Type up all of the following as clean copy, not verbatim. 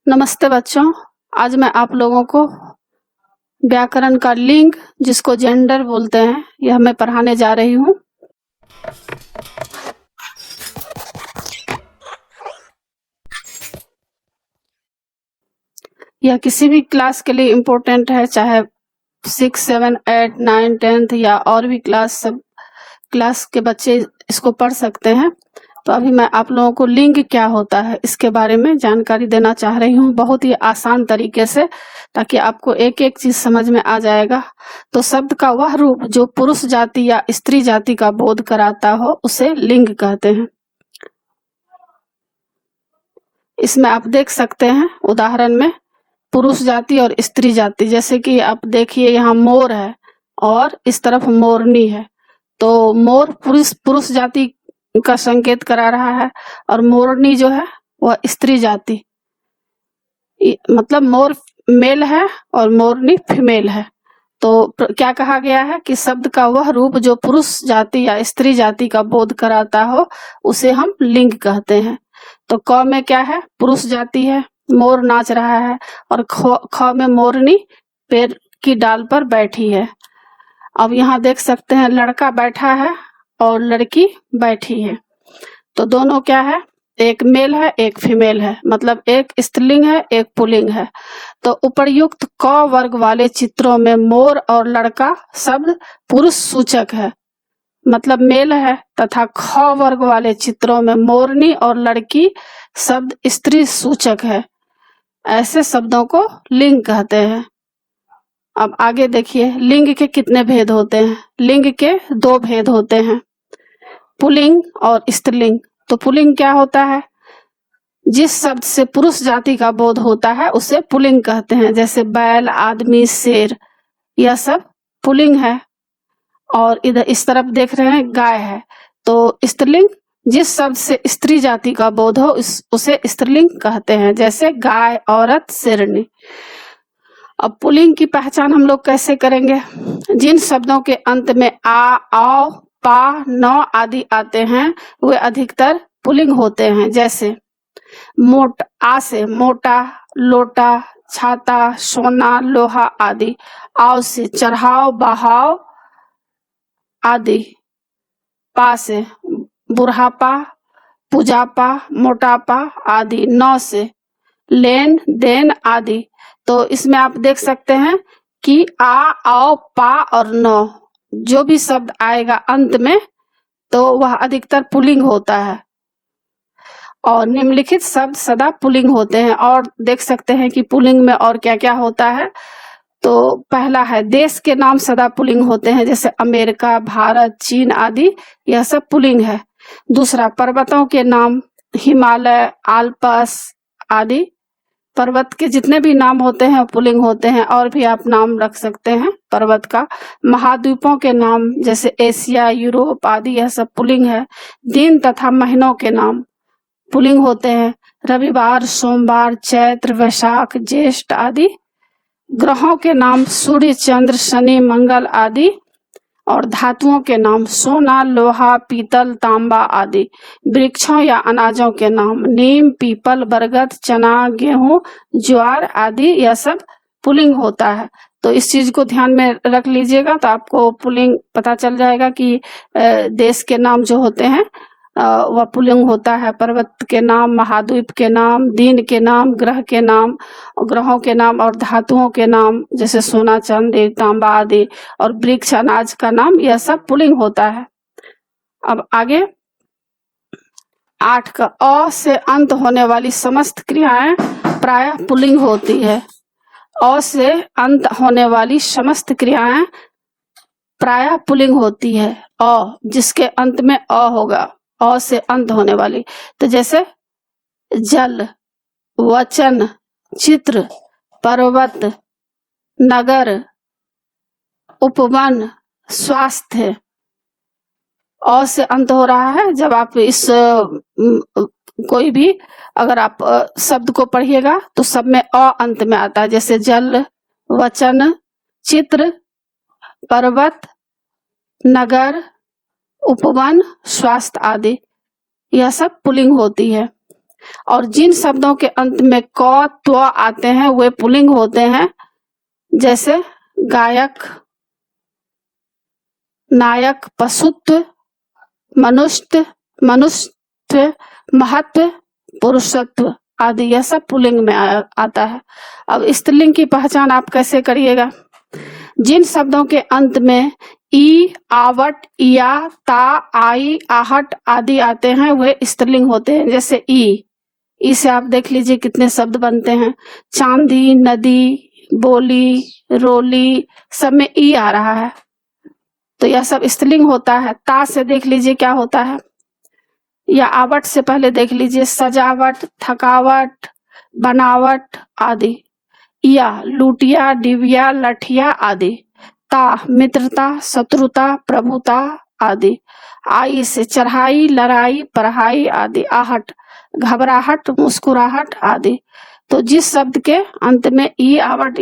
नमस्ते बच्चों। आज मैं आप लोगों को व्याकरण का लिंग, जिसको जेंडर बोलते हैं, यह मैं पढ़ाने जा रही हूँ। यह किसी भी क्लास के लिए इम्पोर्टेंट है, चाहे 6, 7, 8, 9, 10 या और भी सब क्लास के बच्चे इसको पढ़ सकते हैं। तो अभी मैं आप लोगों को लिंग क्या होता है इसके बारे में जानकारी देना चाह रही हूँ, बहुत ही आसान तरीके से, ताकि आपको एक एक चीज समझ में आ जाएगा। तो शब्द का वह रूप जो पुरुष जाति या स्त्री जाति का बोध कराता हो उसे लिंग कहते हैं। इसमें आप देख सकते हैं उदाहरण में पुरुष जाति और स्त्री जाति। जैसे कि आप देखिए, यहाँ मोर है और इस तरफ मोरनी है। तो मोर पुरुष पुरुष जाति का संकेत करा रहा है और मोरनी जो है वह स्त्री जाति, मतलब मोर मेल है और मोरनी फीमेल है। तो क्या कहा गया है कि शब्द का वह रूप जो पुरुष जाति या स्त्री जाति का बोध कराता हो उसे हम लिंग कहते हैं। तो क में क्या है? पुरुष जाति है, मोर नाच रहा है, और ख में मोरनी पेड़ की डाल पर बैठी है। अब यहाँ देख सकते हैं लड़का बैठा है और लड़की बैठी है। तो दोनों क्या है? एक मेल है एक फीमेल है, मतलब एक स्त्रीलिंग है एक पुल्लिंग है। तो उपर्युक्त क वर्ग वाले चित्रों में मोर और लड़का शब्द पुरुष सूचक है, मतलब मेल है, तथा ख वर्ग वाले चित्रों में मोरनी और लड़की शब्द स्त्री सूचक है। ऐसे शब्दों को लिंग कहते हैं। अब आगे देखिए, लिंग के कितने भेद होते हैं? लिंग के 2 भेद होते हैं, पुल्लिंग और स्त्रीलिंग। तो पुल्लिंग क्या होता है? जिस शब्द से पुरुष जाति का बोध होता है उसे पुल्लिंग कहते हैं। जैसे बैल, आदमी, शेर, यह सब पुल्लिंग है। और इधर इस तरफ देख रहे हैं गाय है। तो स्त्रीलिंग जिस शब्द से स्त्री जाति का बोध हो उसे स्त्रीलिंग कहते हैं, जैसे गाय, औरत, शेरनी। अब पुल्लिंग की पहचान हम लोग कैसे करेंगे? जिन शब्दों के अंत में आ, औ, पा, नौ आदि आते हैं वे अधिकतर पुल्लिंग होते हैं। जैसे आ से मोटा, लोटा, छाता, सोना, लोहा आदि। आओ से चढ़ाओ, बहाओ आदि। पा से बुढ़ापा, पुजापा, मोटापा आदि। नौ से लेन देन आदि। तो इसमें आप देख सकते हैं कि आ, आओ, पा और नौ जो भी शब्द आएगा अंत में तो वह अधिकतर पुल्लिंग होता है, और निम्नलिखित शब्द सदा पुल्लिंग होते हैं। और देख सकते हैं कि पुल्लिंग में और क्या क्या होता है। तो पहला है देश के नाम सदा पुल्लिंग होते हैं, जैसे अमेरिका, भारत, चीन आदि, यह सब पुल्लिंग है। दूसरा, पर्वतों के नाम, हिमालय, आल्पस आदि। पर्वत के जितने भी नाम होते हैं पुल्लिंग होते हैं, और भी आप नाम रख सकते हैं पर्वत का। महाद्वीपों के नाम जैसे एशिया, यूरोप आदि, यह सब पुल्लिंग है। दिन तथा महीनों के नाम पुल्लिंग होते हैं, रविवार, सोमवार, चैत्र, वैशाख, ज्येष्ठ आदि। ग्रहों के नाम सूर्य, चंद्र, शनि, मंगल आदि। और धातुओं के नाम सोना, लोहा, पीतल, तांबा आदि। वृक्षों या अनाजों के नाम नीम, पीपल, बरगद, चना, गेहूं, ज्वार आदि, यह सब पुल्लिंग होता है। तो इस चीज को ध्यान में रख लीजिएगा, तो आपको पुल्लिंग पता चल जाएगा कि देश के नाम जो होते हैं वह पुल्लिंग होता है। पर्वत के नाम, महाद्वीप के नाम, दिन के नाम, ग्रह के नाम, ग्रहों के नाम, और धातुओं के नाम जैसे सोना, चांदी, तांबा आदि, और वृक्ष, अनाज का नाम, यह सब पुल्लिंग होता है। अब आगे 8 का अ से अंत होने वाली समस्त क्रियाएं प्रायः पुल्लिंग होती है। अ से अंत होने वाली समस्त क्रियाएं प्रायः पुल्लिंग होती है। अ जिसके अंत में अ होगा, अ से अंत होने वाली। तो जैसे जल, वचन, चित्र, पर्वत, नगर, उपवन, स्वास्थ्य। अ से अंत हो रहा है। जब आप इस कोई भी अगर आप शब्द को पढ़िएगा तो सब में अ अंत में आता है, जैसे जल, वचन, चित्र, पर्वत, नगर, उपवन, स्वास्थ्य आदि, यह सब पुल्लिंग होती है। और जिन शब्दों के अंत में क त्व आते हैं वे पुल्लिंग होते हैं, जैसे गायक, नायक, पशुत्व, मनुष्य, महत्व, पुरुषत्व आदि, यह सब पुल्लिंग में आता है। अब स्त्रीलिंग की पहचान आप कैसे करिएगा? जिन शब्दों के अंत में ई, आवट, या, ता, आई, आहट आदि आते हैं वे स्त्रीलिंग होते हैं। जैसे ई से आप देख लीजिए कितने शब्द बनते हैं। चांदी, नदी, बोली, रोली, सब में ई आ रहा है, तो यह सब स्त्रीलिंग होता है। ता से देख लीजिए क्या होता है, या आवट से पहले देख लीजिए सजावट, थकावट, बनावट आदि। या लुटिया, डिबिया, लठिया आदि। ता मित्रता, शत्रुता, प्रभुता आदि। आई से चढ़ाई, लड़ाई, पढ़ाई आदि। आहट घबराहट, मुस्कुराहट आदि। तो जिस शब्द के अंत में ई, आवट,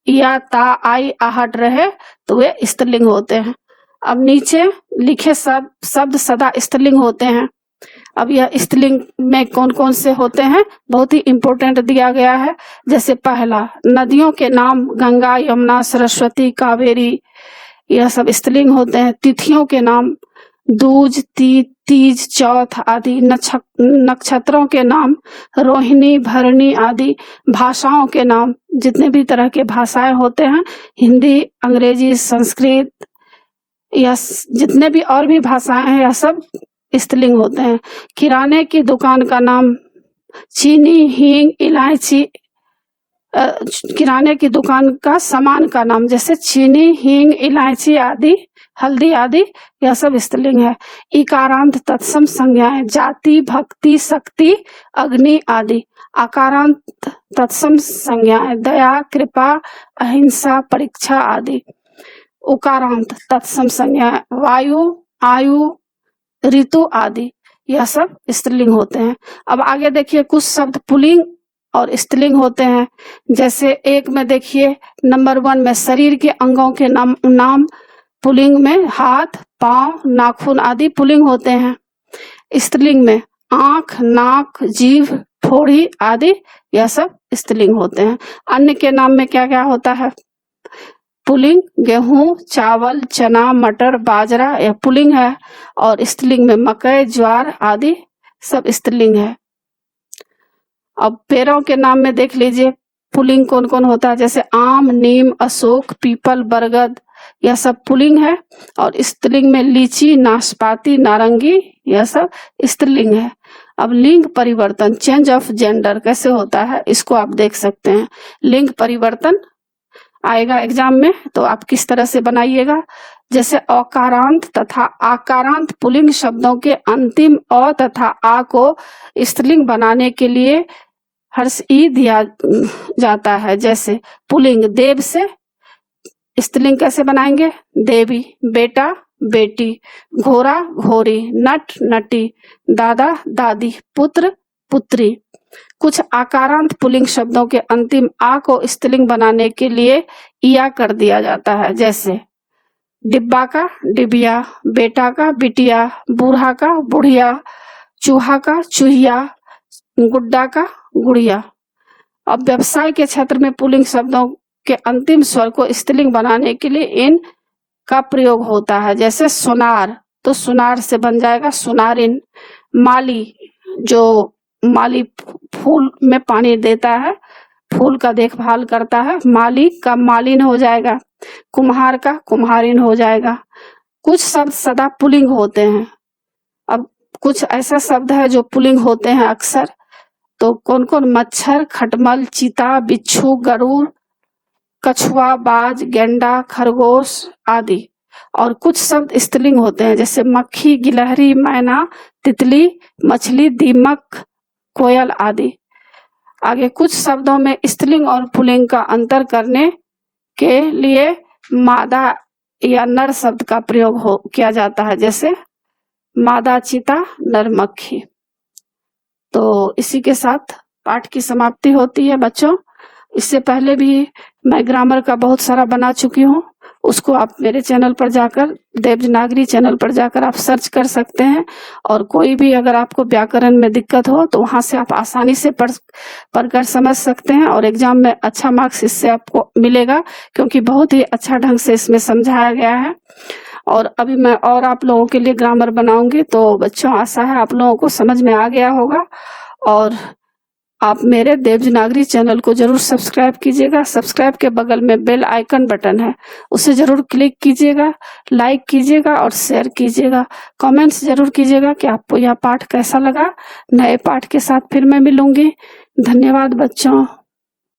या, ता, आई, आहट रहे तो वे स्त्रीलिंग होते हैं। अब नीचे लिखे शब्द सदा स्त्रीलिंग होते हैं। अब यह स्त्रीलिंग में कौन कौन से होते हैं, बहुत ही इम्पोर्टेंट दिया गया है। जैसे पहला, नदियों के नाम गंगा, यमुना, सरस्वती, कावेरी, यह सब स्त्रीलिंग होते हैं। तिथियों के नाम दूज, तीज, चौथ आदि। नक्षत्रों के नाम रोहिणी, भरणी आदि। भाषाओं के नाम, जितने भी तरह के भाषाएं होते हैं, हिंदी, अंग्रेजी, संस्कृत, या जितने भी और भी भाषाएं हैं, यह सब स्त्रीलिंग होते हैं। किराने की दुकान का नाम चीनी, हींग, इलायची। किराने की दुकान का सामान का नाम जैसे चीनी, हींग, इलायची आदि, हल्दी आदि, यह सब स्त्रीलिंग है। इकारांत तत्सम संज्ञाएं जाति, भक्ति, शक्ति, अग्नि आदि। आकारांत तत्सम संज्ञाएं दया, कृपा, अहिंसा, परीक्षा आदि। उकारांत तत्सम संज्ञाएं वायु, आयु, ऋतु आदि, यह सब स्त्रीलिंग होते हैं। अब आगे देखिए कुछ शब्द पुल्लिंग और स्त्रीलिंग होते हैं। जैसे एक में देखिए नंबर 1 में शरीर के अंगों के नाम पुल्लिंग में हाथ, पांव, नाखून आदि पुल्लिंग होते हैं। स्त्रीलिंग में आंख, नाक, जीभ, ठोड़ी आदि, यह सब स्त्रीलिंग होते हैं। अन्न के नाम में क्या क्या होता है पुल्लिंग? गेहूं, चावल, चना, मटर, बाजरा, यह पुल्लिंग है। और स्त्रीलिंग में मकई, ज्वार आदि सब स्त्रीलिंग है। अब पेड़ों के नाम में देख लीजिए पुल्लिंग कौन कौन होता है। जैसे आम, नीम, अशोक, पीपल, बरगद, यह सब पुल्लिंग है। और स्त्रीलिंग में लीची, नाशपाती, नारंगी, यह सब स्त्रीलिंग है। अब लिंग परिवर्तन, चेंज ऑफ जेंडर कैसे होता है, इसको आप देख सकते हैं। लिंग परिवर्तन आएगा एग्जाम में, तो आप किस तरह से बनाइएगा। जैसे अकारांत तथा आकारांत पुल्लिंग शब्दों के अंतिम अ तथा आ को स्त्रीलिंग बनाने के लिए हर्ष ई दिया जाता है। जैसे पुल्लिंग देव से स्त्रीलिंग कैसे बनाएंगे, देवी। बेटा, बेटी। घोड़ा, घोड़ी। नट, नटी। दादा, दादी। पुत्र, पुत्री। कुछ आकारांत पुल्लिंग शब्दों के अंतिम आ को स्त्रीलिंग बनाने के लिए इया कर दिया जाता है। जैसे डिब्बा का डिबिया, बेटा का बिटिया, बूढ़ा का बुढ़िया, चूहा का चूहिया, गुड्डा का गुड़िया। अब व्यवसाय के क्षेत्र में पुल्लिंग शब्दों के अंतिम स्वर को स्त्रीलिंग बनाने के लिए इन का प्रयोग होता है। जैसे सुनार, तो सुनार से बन जाएगा सुनारिन। माली, जो माली फूल में पानी देता है, फूल का देखभाल करता है, माली का मालिन हो जाएगा। कुम्हार का कुम्हारिन हो जाएगा। कुछ शब्द सदा पुल्लिंग होते हैं। अब कुछ ऐसा शब्द है जो पुल्लिंग होते हैं अक्सर, तो कौन कौन? मच्छर, खटमल, चीता, बिच्छू, गरुड़, कछुआ, बाज, गेंडा, खरगोश आदि। और कुछ शब्द स्त्रीलिंग होते हैं जैसे मक्खी, गिलहरी, मैना, तितली, मछली, दीमक, कोयल आदि। आगे कुछ शब्दों में स्त्रीलिंग और पुल्लिंग का अंतर करने के लिए मादा या नर शब्द का प्रयोग किया जाता है। जैसे मादा चीता, नर मक्खी। तो इसी के साथ पाठ की समाप्ति होती है बच्चों। इससे पहले भी मैं ग्रामर का बहुत सारा बना चुकी हूँ, उसको आप मेरे चैनल पर जाकर, देवनागरी चैनल पर जाकर आप सर्च कर सकते हैं। और कोई भी अगर आपको व्याकरण में दिक्कत हो तो वहाँ से आप आसानी से पढ़कर समझ सकते हैं और एग्जाम में अच्छा मार्क्स इससे आपको मिलेगा, क्योंकि बहुत ही अच्छा ढंग से इसमें समझाया गया है। और अभी मैं और आप लोगों के लिए ग्रामर बनाऊंगी, तो बच्चों आशा है आप लोगों को समझ में आ गया होगा। और आप मेरे देवनागरी चैनल को जरूर सब्सक्राइब कीजिएगा। सब्सक्राइब के बगल में बेल आइकन बटन है, उसे जरूर क्लिक कीजिएगा, लाइक कीजिएगा और शेयर कीजिएगा। कमेंट्स जरूर कीजिएगा कि आपको यह पाठ कैसा लगा। नए पाठ के साथ फिर मैं मिलूंगी। धन्यवाद बच्चों।